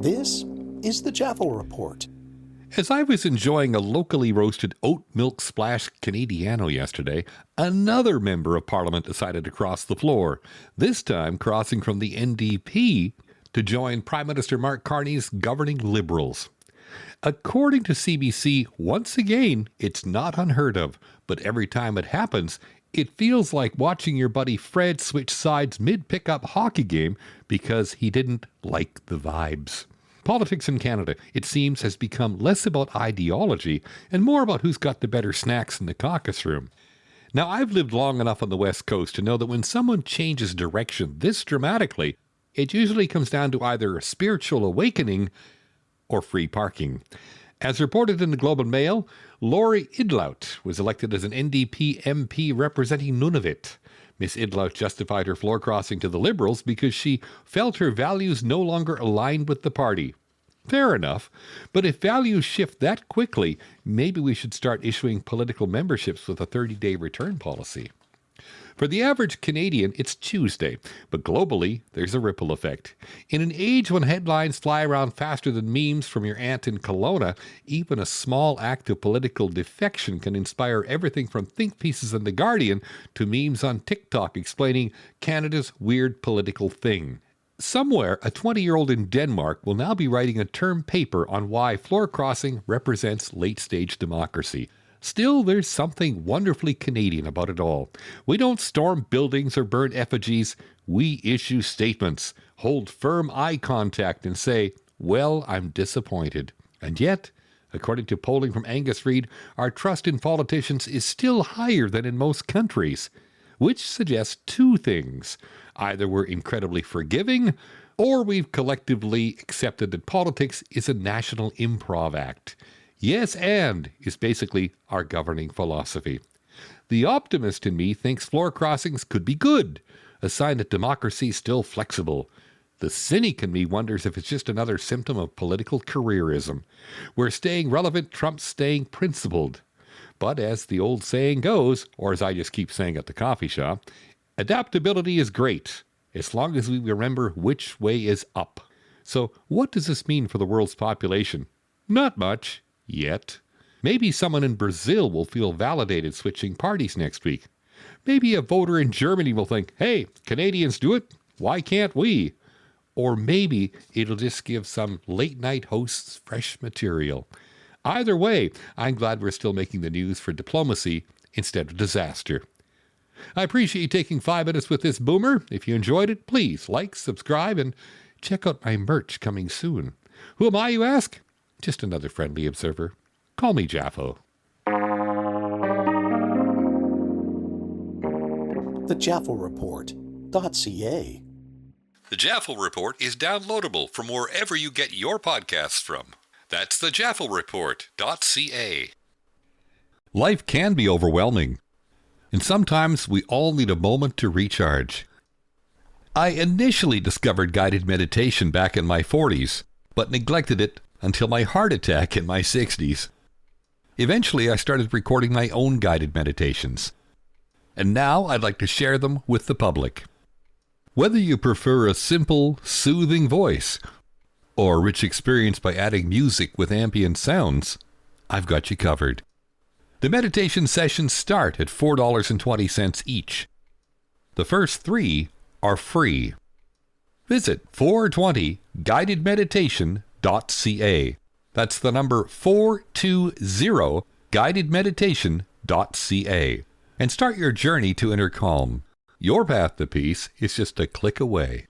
This is the JAFO Report. As I was enjoying a locally roasted oat milk splash Canadiano yesterday, another member of Parliament decided to cross the floor, this time crossing from the NDP to join Prime Minister Mark Carney's governing Liberals. According to CBC, once again, it's not unheard of, but every time it happens, it feels like watching your buddy Fred switch sides mid-pickup hockey game because he didn't like the vibes. Politics in Canada, it seems, has become less about ideology and more about who's got the better snacks in the caucus room. Now, I've lived long enough on the West Coast to know that when someone changes direction this dramatically, it usually comes down to either a spiritual awakening or free parking. As reported in the Globe and Mail, Lori Idlout was elected as an NDP MP representing Nunavit. Miss Idlout justified her floor crossing to the Liberals because she felt her values no longer aligned with the party. Fair enough, but if values shift that quickly, maybe we should start issuing political memberships with a 30-day return policy. For the average Canadian, it's Tuesday, but globally, there's a ripple effect. In an age when headlines fly around faster than memes from your aunt in Kelowna, even a small act of political defection can inspire everything from think pieces in The Guardian to memes on TikTok explaining Canada's weird political thing. Somewhere, a 20-year-old in Denmark will now be writing a term paper on why floor crossing represents late-stage democracy. Still, there's something wonderfully Canadian about it all. We don't storm buildings or burn effigies. We issue statements, hold firm eye contact, and say, well, I'm disappointed. And yet, according to polling from Angus Reid, our trust in politicians is still higher than in most countries, which suggests two things. Either we're incredibly forgiving, or we've collectively accepted that politics is a national improv act. Yes, and is basically our governing philosophy. The optimist in me thinks floor crossings could be good, a sign that democracy is still flexible. The cynic in me wonders if it's just another symptom of political careerism, where staying relevant trumps staying principled. But as the old saying goes, or as I just keep saying at the coffee shop, adaptability is great, as long as we remember which way is up. So what does this mean for the world's population? Not much. Yet. Maybe someone in Brazil will feel validated switching parties next week. Maybe a voter in Germany will think, hey, Canadians do it, why can't we? Or maybe it'll just give some late-night hosts fresh material. Either way, I'm glad we're still making the news for diplomacy instead of disaster. I appreciate you taking 5 minutes with this boomer. If you enjoyed it, please like, subscribe, and check out my merch coming soon. Who am I, you ask? Just another friendly observer. Call me JAFO. The JAFO Report.ca. The JAFO Report is downloadable from wherever you get your podcasts from. That's the JAFO Report.ca. Life can be overwhelming, and sometimes we all need a moment to recharge. I initially discovered guided meditation back in my 40s, but neglected it until my heart attack in my 60s. Eventually, I started recording my own guided meditations, and now I'd like to share them with the public. Whether you prefer a simple, soothing voice or a rich experience by adding music with ambient sounds, I've got you covered. The meditation sessions start at $4.20 each. The first 3 are free. Visit 420guidedmeditation.ca. That's the number 420guidedmeditation.ca. And start your journey to inner calm. Your path to peace is just a click away.